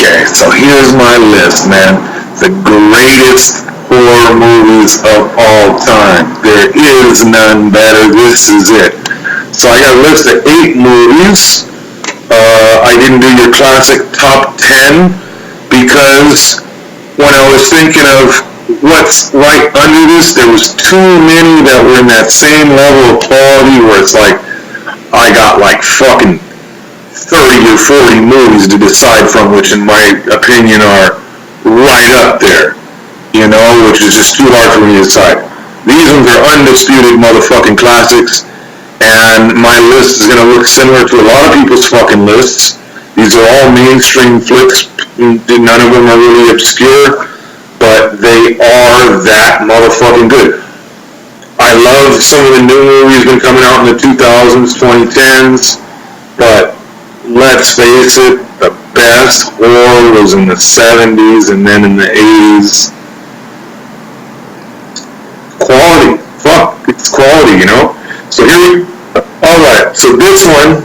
Okay, so here's my list, man. The greatest horror movies of all time. There is none better. This is it. So I got a list of 8 movies. I didn't do your classic top 10 because when I was thinking of what's right under this, there was too many that were in that same level of quality where it's like I got like fucking 30 or 40 movies to decide from, which in my opinion are right up there, you know, which is just too hard for me to decide. These ones are undisputed motherfucking classics, and my list is going to look similar to a lot of people's fucking lists. These are all mainstream flicks, none of them are really obscure, but they are that motherfucking good. I love some of the new movies been coming out in the 2000s, 2010s, but let's face it, the best horror was in the 70s and then in the 80s. Quality. Fuck, it's quality, you know? So here we... Alright, so this one,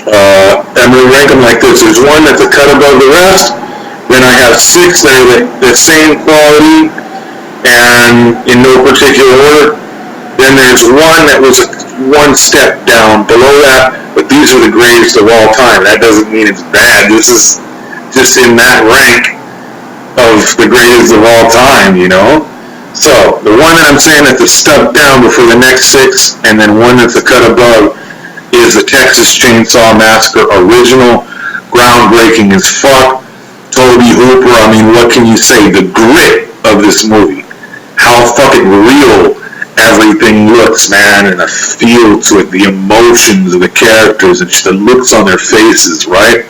I'm going to rank them like this. There's one that's a cut above the rest. Then I have 6 that are the same quality and in no particular order. Then there's one that was one step down below that, but these are the greatest of all time. That doesn't mean it's bad. This is just in that rank of the greatest of all time, you know? So, the one that I'm saying that's a step down before the next 6, and then one that's a cut above, is the Texas Chainsaw Massacre original. Groundbreaking as fuck. Tobe Hooper, I mean, what can you say? The grit of this movie. How fucking real everything looks, man, and the feel to it, the emotions of the characters, and just the looks on their faces, right?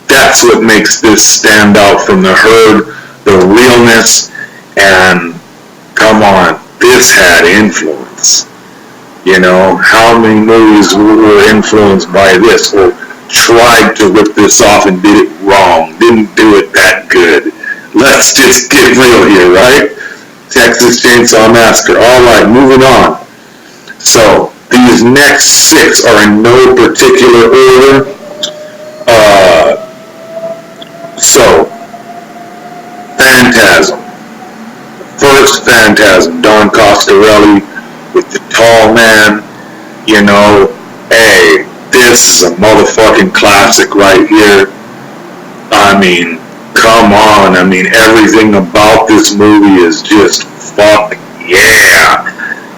That's what makes this stand out from the herd, the realness, and come on, this had influence. You know, how many movies were influenced by this, or tried to rip this off and did it wrong, didn't do it that good? Let's just get real here, right? Texas Chainsaw Massacre. Alright, moving on. So, these next 6 are in no particular order. So, Phantasm. First Phantasm, Don Coscarelli with the tall man. You know, hey, this is a motherfucking classic right here. I mean, come on, I mean, everything about this movie is just fuck yeah.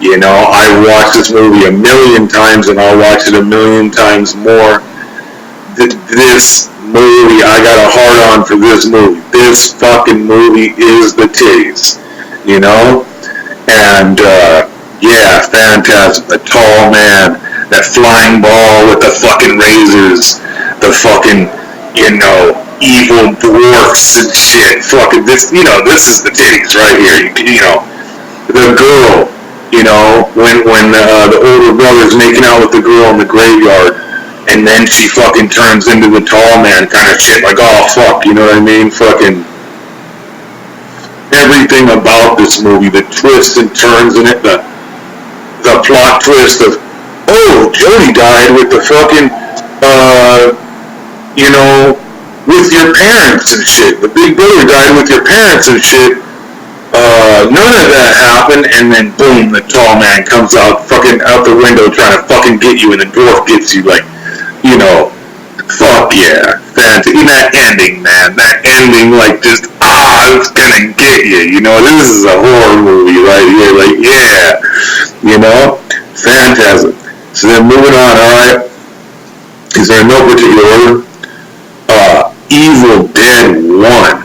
You know, I watched this movie 1,000,000 times and I'll watch it 1,000,000 times more. This movie, I got a hard on for this movie. This fucking movie is the titties, you know? And, yeah, Phantasm, the tall man, that flying ball with the fucking razors, the fucking, you know, evil dwarfs and shit. Fucking this, you know, this is the titties right here. You know, the girl, you know, when the older brother's making out with the girl in the graveyard, and then she fucking turns into the tall man kind of shit. Like, oh fuck, you know what I mean? Fucking everything about this movie, the twists and turns in it, the plot twist of, oh, Jody died with the fucking, you know, with your parents and shit. The big brother died with your parents and shit. None of that happened, and then boom, the tall man comes out fucking out the window trying to fucking get you, and the dwarf gets you. Like, you know, fuck yeah. In that ending, man, that ending, like, just, it's gonna get you, you know, this is a horror movie right here, like, yeah, you know, Phantasm. So then moving on, alright, is there no particular order? Evil Dead 1.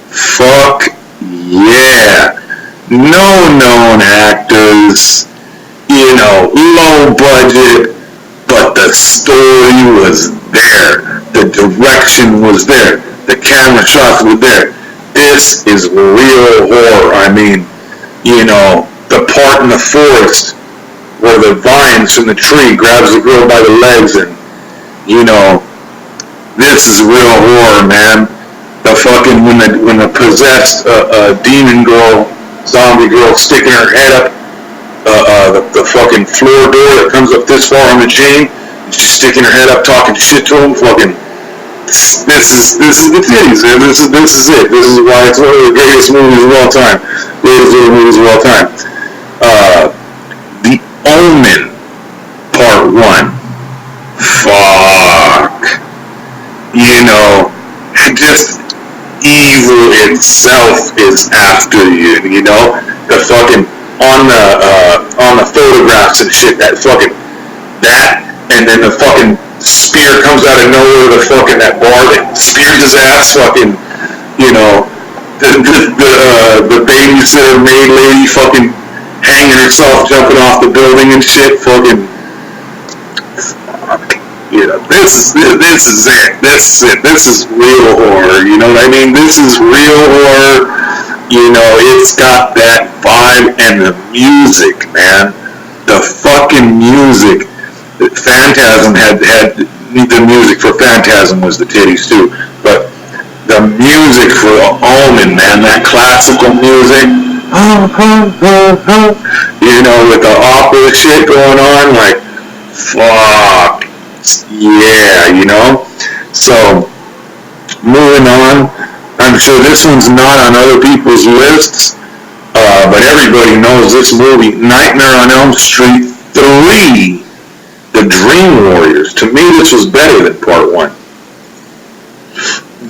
Fuck yeah. No known actors, you know, low budget, but the story was there. The direction was there. The camera shots were there. This is real horror. I mean, you know, the part in the forest where the vines from the tree grabs the girl by the legs, and, you know, this is real horror, man. The fucking, when the possessed demon girl, zombie girl, sticking her head up the fucking floor door that comes up this far on the chain, and she's sticking her head up talking shit to him, fucking, this is the titties, man. This is it. This is why it's one of the greatest movies of all time. Greatest little movies of all time. The Omen Part 1. Fuck. You know, just evil itself is after you. You know, the fucking on the photographs and shit. That, and then the fucking spear comes out of nowhere. That bar that spears his ass. Fucking, you know, the babysitter maid lady fucking hanging herself, jumping off the building and shit. Fucking. You know, this is it. This is real horror. You know what I mean? This is real horror. You know, it's got that vibe and the music, man. The fucking music. Phantasm had the music for Phantasm was the titties too, but the music for Omen, man, that classical music. You know, with the opera shit going on, like, fuck. Yeah, you know? So, moving on, I'm sure this one's not on other people's lists, but everybody knows this movie, Nightmare on Elm Street 3, The Dream Warriors. To me, this was better than Part 1.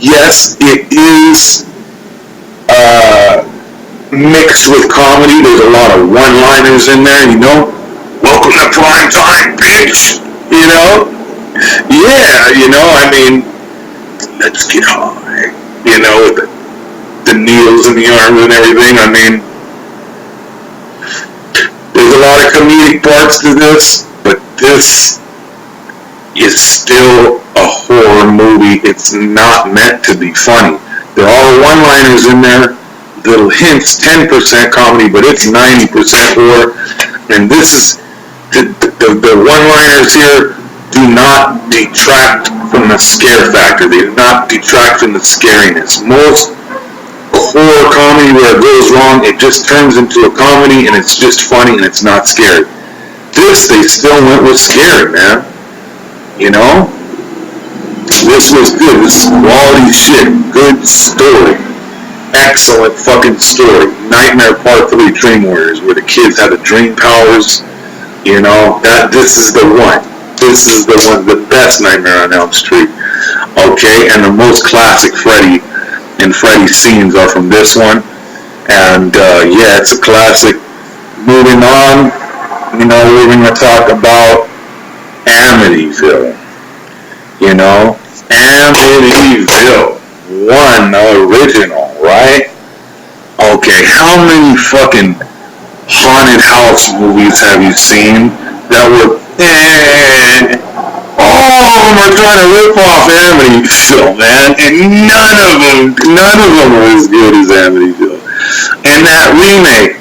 Yes, it is mixed with comedy. There's a lot of one-liners in there, you know? Welcome to prime time, bitch! You know? Yeah, you know, I mean, let's get high, you know, with the needles in the arms and everything. I mean, there's a lot of comedic parts to this, but this is still a horror movie. It's not meant to be funny. There are one-liners in there, little hints, 10% comedy, but it's 90% horror. And this is, the one-liners here do not detract from the scare factor. They do not detract from the scariness. Most horror comedy where it goes wrong, it just turns into a comedy and it's just funny and it's not scary. This, they still went with scary, man. You know? This was good. This is quality shit. Good story. Excellent fucking story. Nightmare Part 3 Dream Warriors, where the kids have the dream powers. You know, this is the one. This is the one, the best Nightmare on Elm Street. Okay, and the most classic Freddy and Freddy scenes are from this one. And yeah, it's a classic. Moving on, you know, we're going to talk about Amityville. You know, Amityville. One original, right? Okay, how many fucking haunted house movies have you seen that were all of them are trying to rip off Amityville, man, and none of them are as good as Amityville. And that remake,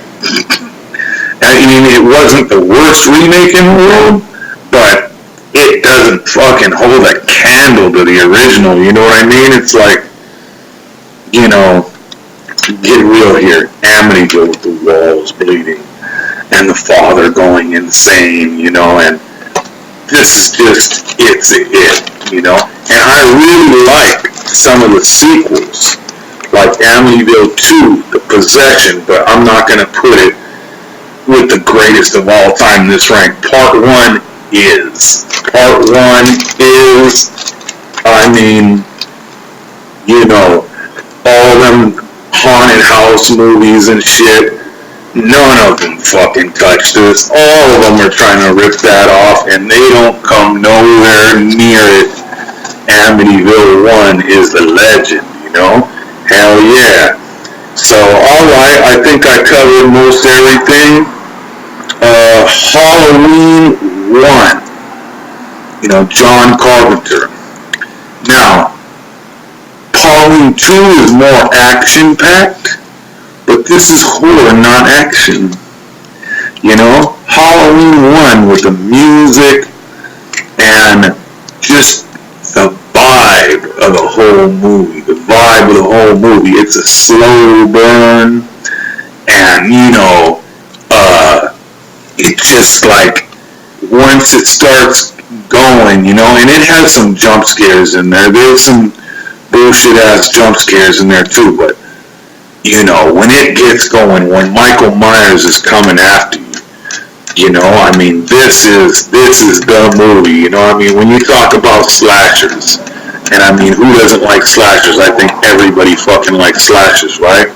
I mean, it wasn't the worst remake in the world, but it doesn't fucking hold a candle to the original, you know what I mean? It's like, you know, get real here, Amityville with the walls bleeding, and the father going insane, you know, and this is just, it's it, you know. And I really like some of the sequels, like Amityville 2, The Possession, but I'm not going to put it with the greatest of all time in this rank. Part 1 is, I mean, you know, all them haunted house movies and shit, none of them fucking touch this. All of them are trying to rip that off, and they don't come nowhere near it. Amityville 1 is the legend, you know? Hell yeah. So, alright, I think I covered most everything. Halloween 1. You know, John Carpenter. Now, Halloween 2 is more action-packed, but this is horror, not action. You know, Halloween 1 with the music and just the vibe of the whole movie. It's a slow burn, and you know, it's just like once it starts going, going, and it has some jump scares in there. There's some bullshit ass jump scares in there too, but when it gets going, when Michael Myers is coming after you, this is the movie. When you talk about slashers, and who doesn't like slashers? I think everybody fucking likes slashers, right?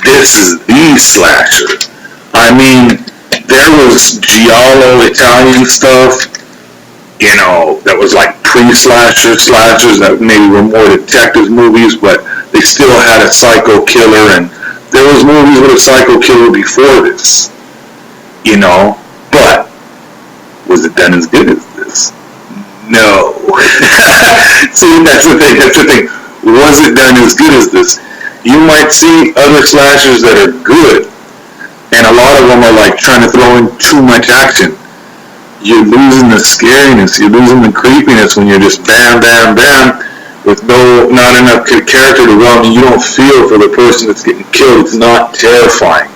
This is the slasher. There was giallo Italian stuff, that was like slashers that maybe were more detective movies, but they still had a psycho killer, and there was movies with a psycho killer before this, but was it done as good as this? No. See, that's the thing. Was it done as good as this? You might see other slashers that are good, and a lot of them are like trying to throw in too much action. You're losing the scariness, you're losing the creepiness when you're just bam, bam, bam, with not enough character development. You don't feel for the person that's getting killed. It's not terrifying.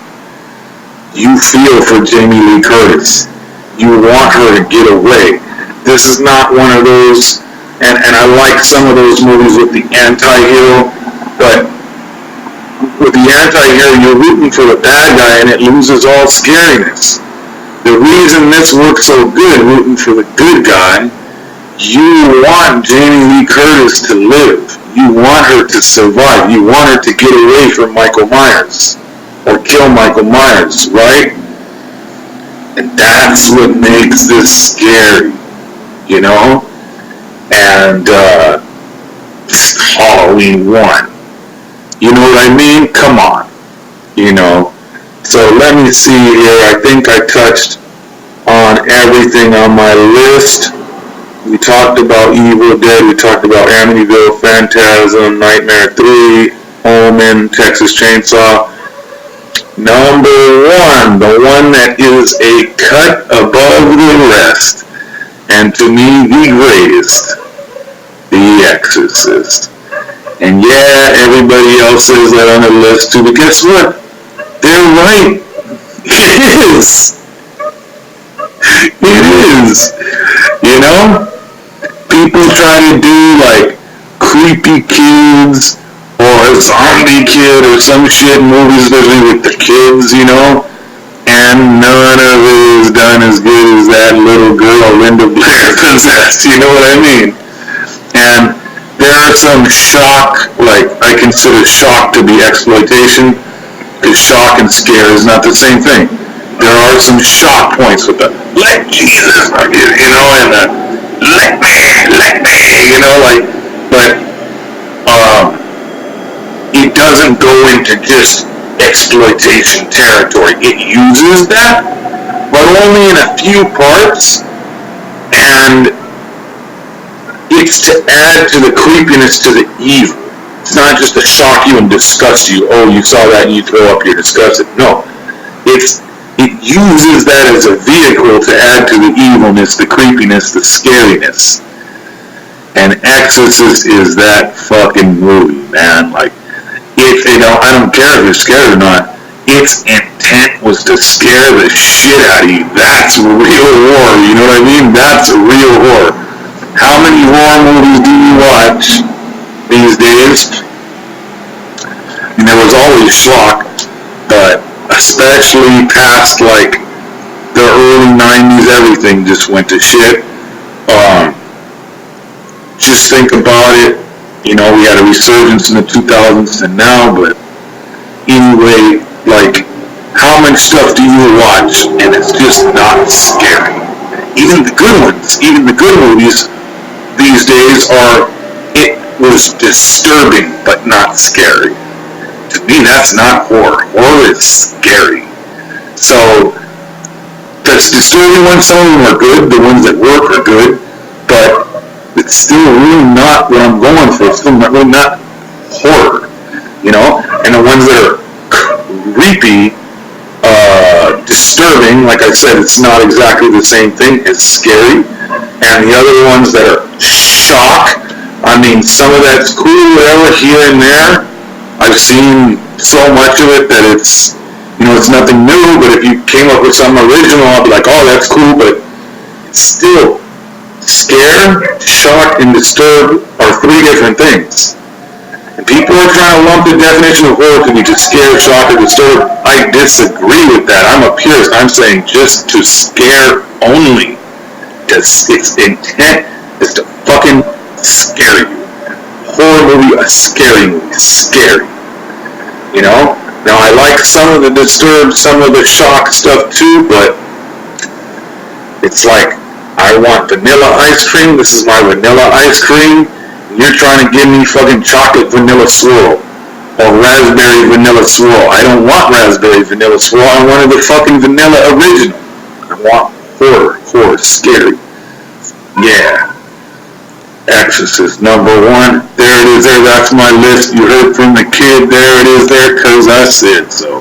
You feel for Jamie Lee Curtis. You want her to get away. This is not one of those, and I like some of those movies with the anti-hero, but with the anti-hero, you're rooting for the bad guy and it loses all scariness. The reason this works so good, rooting for the good guy, you want Jamie Lee Curtis to live. You want her to survive. You want her to get away from Michael Myers or kill Michael Myers, right? And that's what makes this scary, And Halloween 1. You know what I mean? Come on. So let me see here. I think I touched on everything on my list. We talked about Evil Dead. We talked about Amityville, Phantasm, Nightmare 3, Omen, Texas Chainsaw. Number 1, the one that is a cut above the rest, and to me the greatest, The Exorcist. And yeah, everybody else says that on the list too, but guess what? They're right. It is. It is. People try to do like creepy kids or a zombie kid or some shit in movies, especially with the kids, and none of it is done as good as that little girl Linda Blair possessed, you know what I mean? And there are some shock, like I consider shock to be exploitation, because shock and scare is not the same thing. There are some shock points with the, let Jesus, and the, let me, but it doesn't go into just exploitation territory. It uses that, but only in a few parts, and it's to add to the creepiness, to the evil. It's not just to shock you and disgust you. Oh, you saw that and you throw up, you're disgusted. No. It uses that as a vehicle to add to the evilness, the creepiness, the scariness. And Exorcist is that fucking movie, man. Like, I don't care if you're scared or not. Its intent was to scare the shit out of you. That's real horror, you know what I mean? That's real horror. How many horror movies do you watch these days? There was always shock, but especially past like the early 90s, everything just went to shit. Just think about it. We had a resurgence in the 2000s and now, but anyway, like, how much stuff do you watch and it's just not scary? Even the good ones, even the good movies these days it was disturbing but not scary. To me, that's not horror. Horror is scary. So, the disturbing ones, some of them are good, the ones that work are good, but it's still really not what I'm going for. It's still really not horror, and the ones that are creepy, disturbing, like I said, it's not exactly the same thing as scary, and the other ones that are shock, some of that's cool, whatever, here and there. I've seen so much of it that it's nothing new, but if you came up with something original, I'd be like, oh, that's cool, but it's still scare, shock, and disturb are three different things. And people are trying to lump the definition of horror to be to scare, shock, or disturb. I disagree with that. I'm a purist. I'm saying just to scare only. Its intent is to fucking scare you. Horror movie, a scary movie. Scary. You know? Now, I like some of the disturbed, some of the shock stuff too, but it's like, I want vanilla ice cream, this is my vanilla ice cream, and you're trying to give me fucking chocolate vanilla swirl, or raspberry vanilla swirl. I don't want raspberry vanilla swirl, I wanted the fucking vanilla original. I want horror, scary. Yeah. Exorcist, number one. There it is there, that's my list. You heard from the kid, there it is there, cause I said so.